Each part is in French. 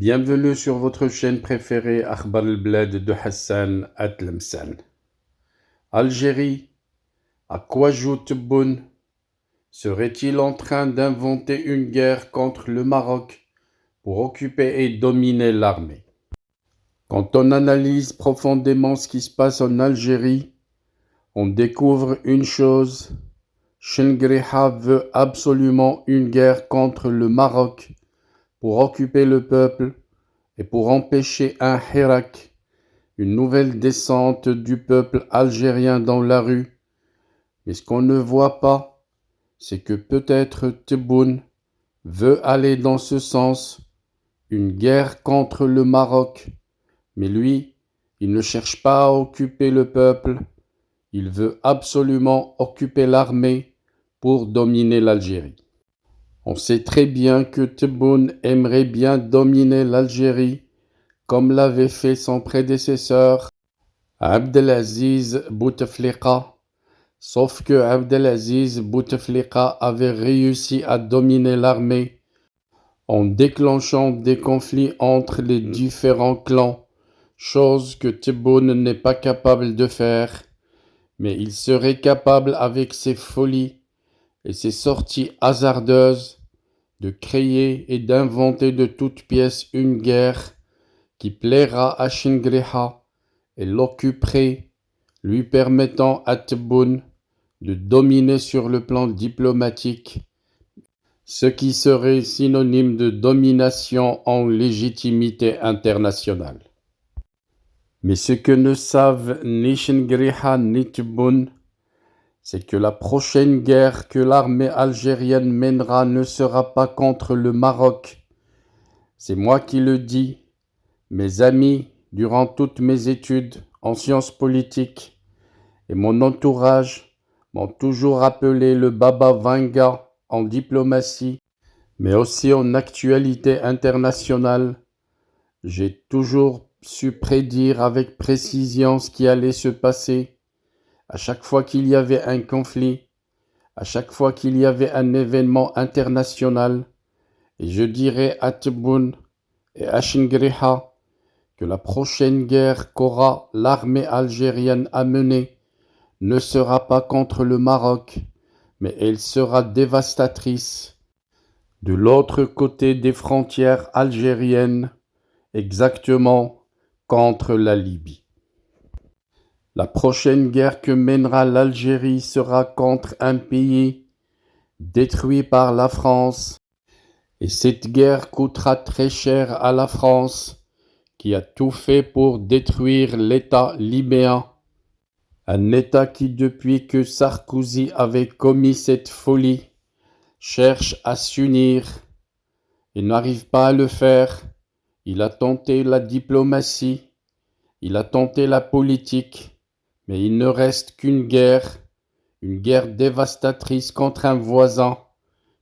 Bienvenue sur votre chaîne préférée Akhbar el-Bled de Hassan Atlemsan. Algérie, à quoi joue Tebboune? Serait-il en train d'inventer une guerre contre le Maroc pour occuper et dominer l'armée? Quand on analyse profondément ce qui se passe en Algérie, on découvre une chose. Chengriha veut absolument une guerre contre le Maroc pour occuper le peuple et pour empêcher un Hirak, une nouvelle descente du peuple algérien dans la rue. Mais ce qu'on ne voit pas, c'est que peut-être Tebboune veut aller dans ce sens, une guerre contre le Maroc. Mais lui, il ne cherche pas à occuper le peuple, il veut absolument occuper l'armée pour dominer l'Algérie. On sait très bien que Tebboune aimerait bien dominer l'Algérie comme l'avait fait son prédécesseur Abdelaziz Bouteflika, sauf que Abdelaziz Bouteflika avait réussi à dominer l'armée en déclenchant des conflits entre les différents clans, chose que Tebboune n'est pas capable de faire, mais il serait capable avec ses folies et ses sorties hasardeuses de créer et d'inventer de toutes pièces une guerre qui plaira à Chengriha et l'occuperait, lui permettant à Tebboune de dominer sur le plan diplomatique, ce qui serait synonyme de domination en légitimité internationale. Mais ce que ne savent ni Chengriha ni Tebboune, c'est que la prochaine guerre que l'armée algérienne mènera ne sera pas contre le Maroc. C'est moi qui le dis. Mes amis, durant toutes mes études en sciences politiques et mon entourage m'ont toujours appelé le Baba Vanga en diplomatie, mais aussi en actualité internationale. J'ai toujours su prédire avec précision ce qui allait se passer. À chaque fois qu'il y avait un conflit, à chaque fois qu'il y avait un événement international, et je dirais à Tebboune et à Chengriha que la prochaine guerre qu'aura l'armée algérienne à mener ne sera pas contre le Maroc, mais elle sera dévastatrice de l'autre côté des frontières algériennes, exactement contre la Libye. La prochaine guerre que mènera l'Algérie sera contre un pays détruit par la France, et cette guerre coûtera très cher à la France, qui a tout fait pour détruire l'État libyen, un État qui, depuis que Sarkozy avait commis cette folie, cherche à s'unir et n'arrive pas à le faire. Il a tenté la diplomatie, il a tenté la politique, mais il ne reste qu'une guerre dévastatrice contre un voisin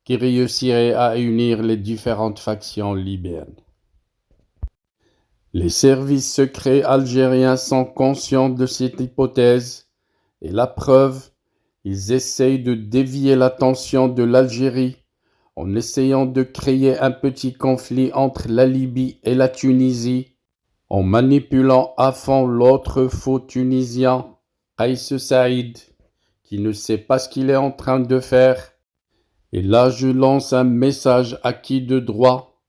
qui réussirait à unir les différentes factions libyennes. Les services secrets algériens sont conscients de cette hypothèse et la preuve, ils essayent de dévier l'attention de l'Algérie en essayant de créer un petit conflit entre la Libye et la Tunisie, en manipulant à fond l'autre faux Tunisien, Kais Saïd, qui ne sait pas ce qu'il est en train de faire. Et là, je lance un message à qui de droit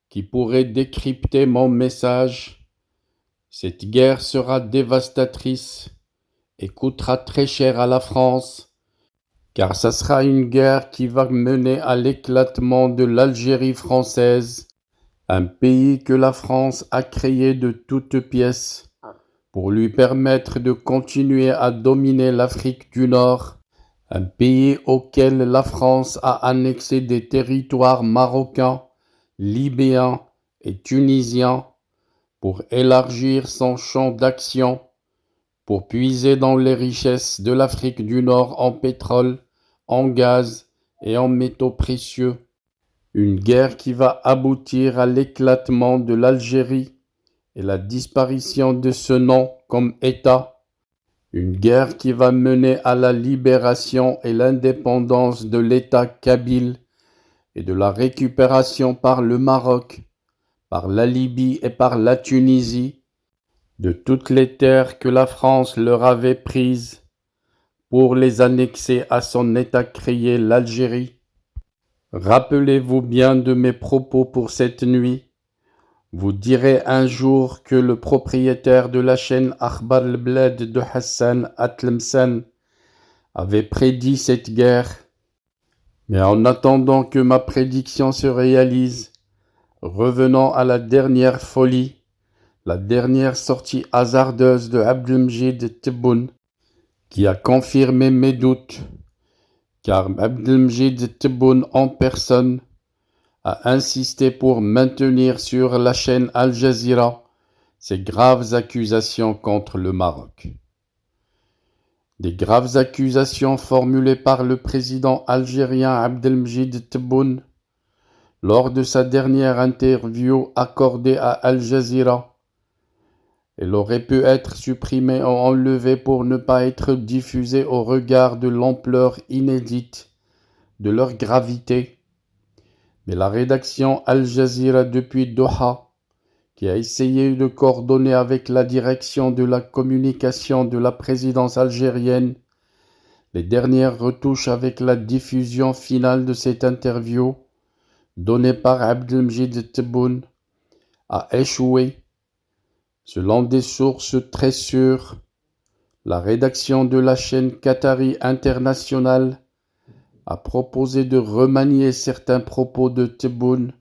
qui pourrait décrypter mon message. Cette guerre sera dévastatrice et coûtera très cher à la France, car ça sera une guerre qui va mener à l'éclatement de l'Algérie française, un pays que la France a créé de toutes pièces pour lui permettre de continuer à dominer l'Afrique du Nord, un pays auquel la France a annexé des territoires marocains, libyens et tunisiens pour élargir son champ d'action, pour puiser dans les richesses de l'Afrique du Nord en pétrole, en gaz et en métaux précieux. Une guerre qui va aboutir à l'éclatement de l'Algérie et la disparition de ce nom comme État. Une guerre qui va mener à la libération et l'indépendance de l'État kabyle et de la récupération par le Maroc, par la Libye et par la Tunisie, de toutes les terres que la France leur avait prises pour les annexer à son État créé, l'Algérie. Rappelez-vous bien de mes propos pour cette nuit. Vous direz un jour que le propriétaire de la chaîne Akhbar al-Blad de Hassan Atlemsan avait prédit cette guerre. Mais en attendant que ma prédiction se réalise, revenons à la dernière folie, la dernière sortie hasardeuse de Abdelmjid Tebboune, qui a confirmé mes doutes, car Abdelmjid Tebboune en personne a insisté pour maintenir sur la chaîne Al Jazeera ces graves accusations contre le Maroc. Des graves accusations formulées par le président algérien Abdelmjid Tebboune lors de sa dernière interview accordée à Al Jazeera. Elle aurait pu être supprimée ou enlevée pour ne pas être diffusée au regard de l'ampleur inédite de leur gravité. Mais la rédaction Al Jazeera depuis Doha, qui a essayé de coordonner avec la direction de la communication de la présidence algérienne les dernières retouches avec la diffusion finale de cette interview donnée par Abdelmjid Tebboune, a échoué. Selon des sources très sûres, la rédaction de la chaîne Qatari International a proposé de remanier certains propos de Tebboune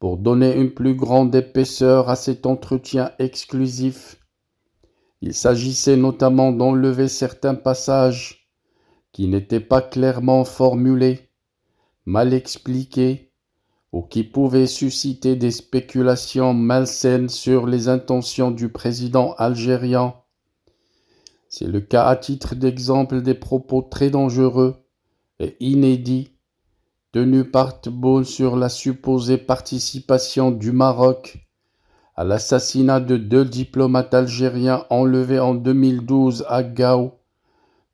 pour donner une plus grande épaisseur à cet entretien exclusif. Il s'agissait notamment d'enlever certains passages qui n'étaient pas clairement formulés, mal expliqués, ou qui pouvaient susciter des spéculations malsaines sur les intentions du président algérien. C'est le cas à titre d'exemple des propos très dangereux et inédits tenus par Tebboune sur la supposée participation du Maroc à l'assassinat de 2 diplomates algériens enlevés en 2012 à Gao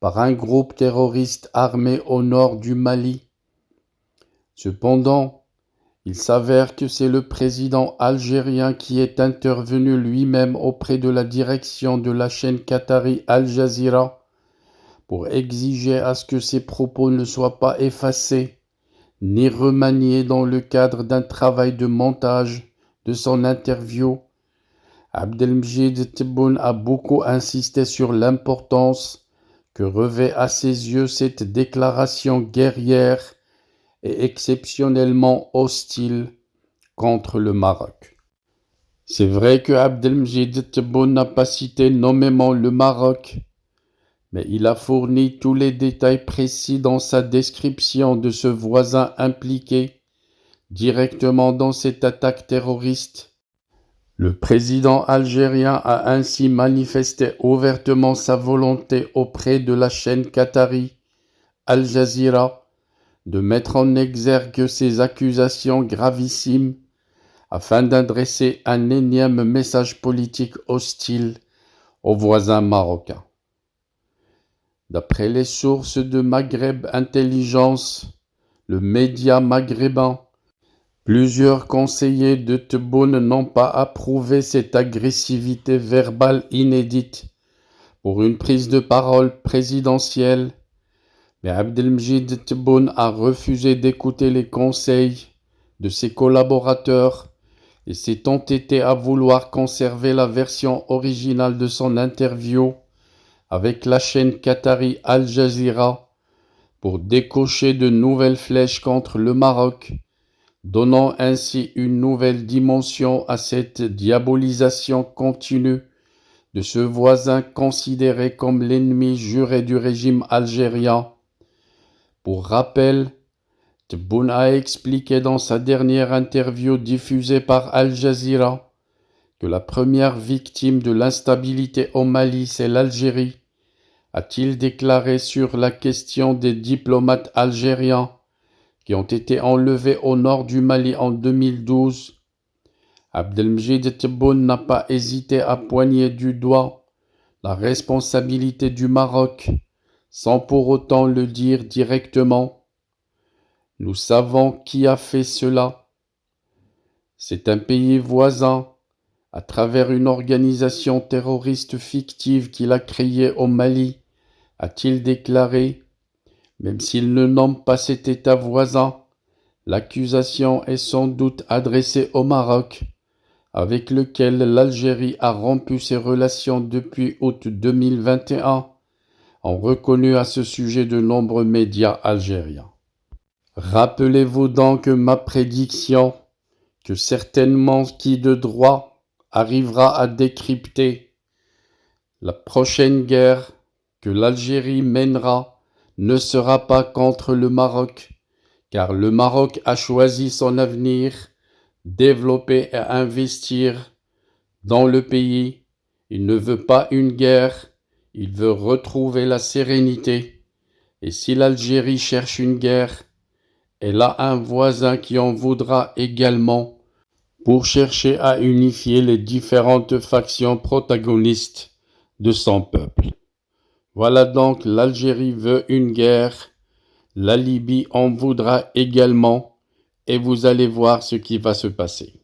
par un groupe terroriste armé au nord du Mali. Cependant, il s'avère que c'est le président algérien qui est intervenu lui-même auprès de la direction de la chaîne qatari Al Jazeera pour exiger à ce que ses propos ne soient pas effacés ni remaniés dans le cadre d'un travail de montage de son interview. Abdelmjid Tebboune a beaucoup insisté sur l'importance que revêt à ses yeux cette déclaration guerrière et exceptionnellement hostile contre le Maroc. C'est vrai que Abdelmjid Tebboune n'a pas cité nommément le Maroc, mais il a fourni tous les détails précis dans sa description de ce voisin impliqué directement dans cette attaque terroriste. Le président algérien a ainsi manifesté ouvertement sa volonté auprès de la chaîne qatari Al Jazeera de mettre en exergue ces accusations gravissimes afin d'adresser un énième message politique hostile aux voisins marocains. D'après les sources de Maghreb Intelligence, le média maghrébin, plusieurs conseillers de Tebboune n'ont pas approuvé cette agressivité verbale inédite pour une prise de parole présidentielle, mais Abdelmjid Tebboune a refusé d'écouter les conseils de ses collaborateurs et s'est entêté à vouloir conserver la version originale de son interview avec la chaîne qatari Al Jazeera pour décocher de nouvelles flèches contre le Maroc, donnant ainsi une nouvelle dimension à cette diabolisation continue de ce voisin considéré comme l'ennemi juré du régime algérien. Pour rappel, Tebboune a expliqué dans sa dernière interview diffusée par Al Jazeera que la première victime de l'instabilité au Mali, c'est l'Algérie, a-t-il déclaré sur la question des diplomates algériens qui ont été enlevés au nord du Mali en 2012. Abdelmjid Tebboune n'a pas hésité à poigner du doigt la responsabilité du Maroc, sans pour autant le dire directement. Nous savons qui a fait cela. C'est un pays voisin, à travers une organisation terroriste fictive qu'il a créée au Mali, a-t-il déclaré. Même s'il ne nomme pas cet État voisin, l'accusation est sans doute adressée au Maroc, avec lequel l'Algérie a rompu ses relations depuis août 2021, ont reconnu à ce sujet de nombreux médias algériens. Rappelez-vous donc ma prédiction, que certainement qui de droit arrivera à décrypter. La prochaine guerre que l'Algérie mènera ne sera pas contre le Maroc, car le Maroc a choisi son avenir, développer et investir dans le pays. Il ne veut pas une guerre, il veut retrouver la sérénité. Et si l'Algérie cherche une guerre, elle a un voisin qui en voudra également pour chercher à unifier les différentes factions protagonistes de son peuple. Voilà donc, l'Algérie veut une guerre, la Libye en voudra également, et vous allez voir ce qui va se passer.